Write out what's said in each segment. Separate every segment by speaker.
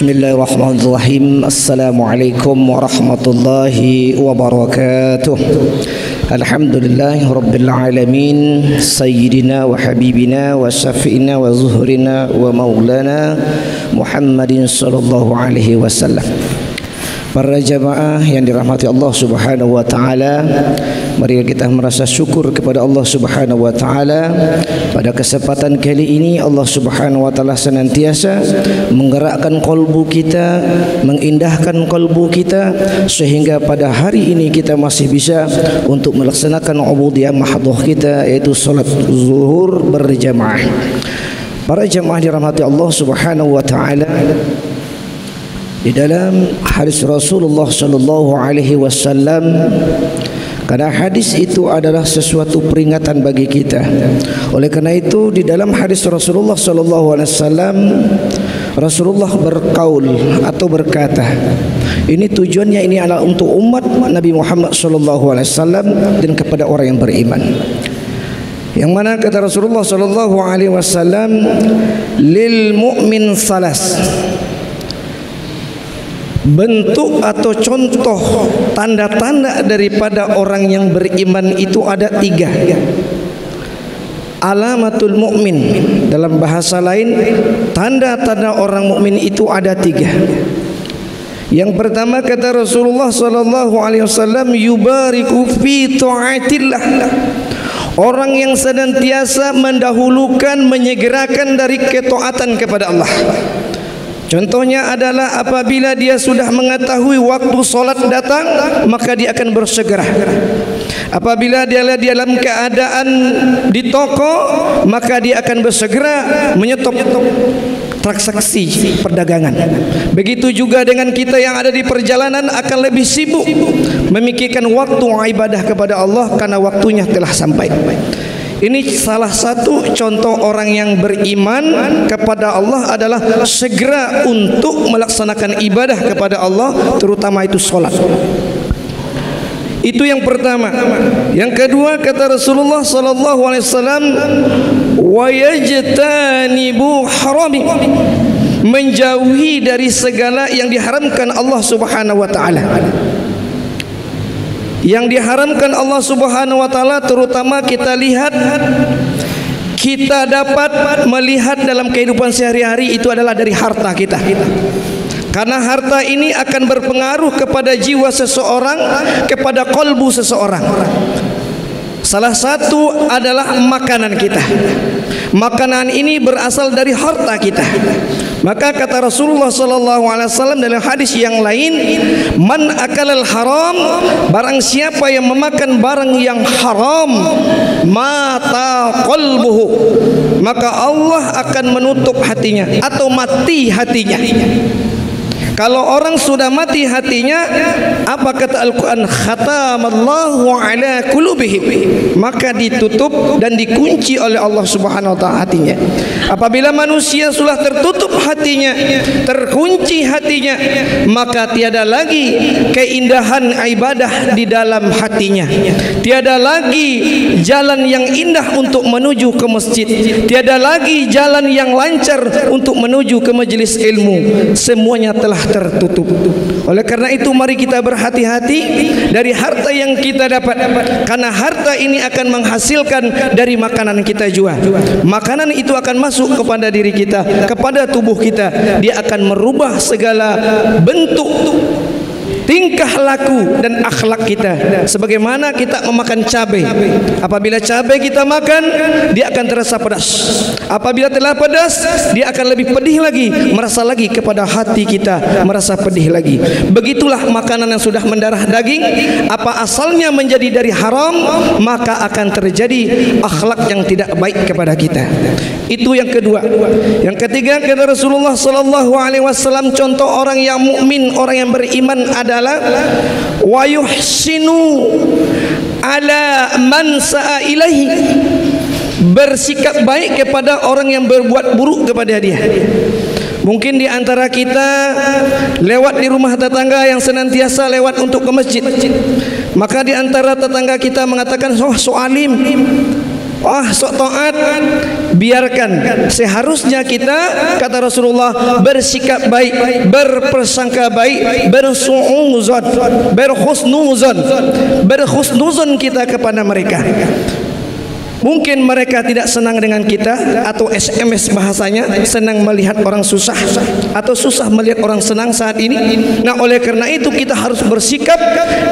Speaker 1: Bismillahirrahmanirrahim. Assalamualaikum warahmatullahi wabarakatuh. Alhamdulillahi rabbil alamin. Sayyidina wa habibina wa syafi'ina wa zuhrina wa maulana Muhammadin sallallahu alaihi wasallam. Para jamaah yang dirahmati Allah Subhanahu wa taala, mari kita merasa syukur kepada Allah Subhanahu wa taala. Pada kesempatan kali ini Allah Subhanahu wa taala senantiasa menggerakkan kalbu kita, mengindahkan kalbu kita, sehingga pada hari ini kita masih bisa untuk melaksanakan ubudiyah mahdhah kita, yaitu salat zuhur berjamaah. Para jamaah dirahmati Allah Subhanahu wa taala, di dalam hadis Rasulullah sallallahu alaihi wasallam, karena hadis itu adalah sesuatu peringatan bagi kita. Oleh karena itu di dalam hadis Rasulullah sallallahu alaihi wasallam, Rasulullah berkaul atau berkata, ini tujuannya ini adalah untuk umat Nabi Muhammad sallallahu alaihi wasallam dan kepada orang yang beriman. Yang mana kata Rasulullah sallallahu alaihi wasallam, lil mu'min salas, bentuk atau contoh tanda-tanda daripada orang yang beriman itu ada 3. Alamatul mukmin, dalam bahasa lain tanda-tanda orang mukmin itu ada 3. Yang pertama kata Rasulullah sallallahu alaihi wasallam, yubariku fi taatillah, orang yang senantiasa mendahulukan, menyegerakan dari ketaatan kepada Allah. Contohnya adalah apabila dia sudah mengetahui waktu solat datang, maka dia akan bersegera. Apabila dia dalam keadaan di toko, maka dia akan bersegera menyetop transaksi perdagangan. Begitu juga dengan kita yang ada di perjalanan akan lebih sibuk memikirkan waktu ibadah kepada Allah karena waktunya telah sampai. Ini salah satu contoh orang yang beriman kepada Allah adalah segera untuk melaksanakan ibadah kepada Allah, terutama itu solat. Itu yang pertama. Yang kedua kata Rasulullah sallallahu alaihi wasallam, wa yajtanibu harami, menjauhi dari segala yang diharamkan Allah Subhanahu wa taala. Yang diharamkan Allah Subhanahu wa taala, terutama kita lihat, kita dapat melihat dalam kehidupan sehari-hari, itu adalah dari harta kita. Karena harta ini akan berpengaruh kepada jiwa seseorang, kepada kalbu seseorang. Salah satu adalah makanan kita. Makanan ini berasal dari harta kita. Maka kata Rasulullah sallallahu alaihi wasallam dalam hadis yang lain, man akalal haram, barang siapa yang memakan barang yang haram, mata qalbuhu, maka Allah akan menutup hatinya atau mati hatinya. Kalau orang sudah mati hatinya, apa kata Al-Quran? Khatamallahu ala qulubihim, maka ditutup dan dikunci oleh Allah Subhanahu wa taala hatinya. Apabila manusia sudah tertutup hatinya, terkunci hatinya, maka tiada lagi keindahan ibadah di dalam hatinya. Tiada lagi jalan yang indah untuk menuju ke masjid. Tiada lagi jalan yang lancar untuk menuju ke majelis ilmu. Semuanya telah tertutup. Oleh karena itu mari kita berhati-hati dari harta yang kita dapat, karena harta ini akan menghasilkan dari makanan kita jual. Makanan itu akan masuk kepada diri kita, kepada tubuh kita. Dia akan merubah segala bentuk tingkah laku dan akhlak kita. Sebagaimana kita memakan cabai, apabila cabai kita makan, dia akan terasa pedas. Apabila telah pedas, dia akan lebih pedih lagi, merasa lagi kepada hati kita, merasa pedih lagi. Begitulah makanan yang sudah mendarah daging, apa asalnya menjadi dari haram, maka akan terjadi akhlak yang tidak baik kepada kita. Itu yang kedua. Yang ketiga kata Rasulullah sallallahu alaihi wasallam, contoh orang yang mukmin, orang yang beriman adalah wa yuhsinu ala man sa'a ilaihi, bersikap baik kepada orang yang berbuat buruk kepada dia. Mungkin di antara kita lewat di rumah tetangga yang senantiasa lewat untuk ke masjid, maka di antara tetangga kita mengatakan, oh so alim, sok taat, biarkan. Seharusnya kita, kata Rasulullah, bersikap baik, berprasangka baik, bersu'uzon, berhusnuzon kita kepada mereka. Mungkin mereka tidak senang dengan kita, atau SMS bahasanya, senang melihat orang susah, atau susah melihat orang senang saat ini. Nah, oleh karena itu kita harus bersikap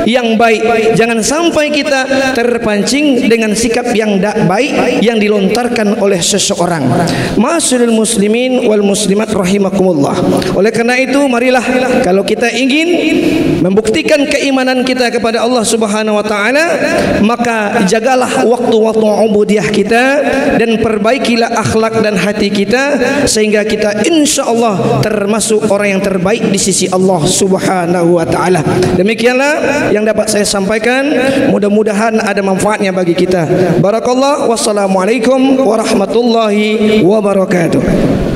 Speaker 1: yang baik. Jangan sampai kita terpancing dengan sikap yang tidak baik yang dilontarkan oleh seseorang. Ma'asyiral muslimin wal muslimat rahimakumullah. Oleh karena itu, marilah kalau kita ingin membuktikan keimanan kita kepada Allah Subhanahu wa taala, maka jagalah waktu-waktu ubudiyah kita dan perbaikilah akhlak dan hati kita, sehingga kita insyaallah termasuk orang yang terbaik di sisi Allah Subhanahu wa taala. Demikianlah yang dapat saya sampaikan, mudah-mudahan ada manfaatnya bagi kita. Barakallah, wassalamualaikum warahmatullahi wabarakatuh.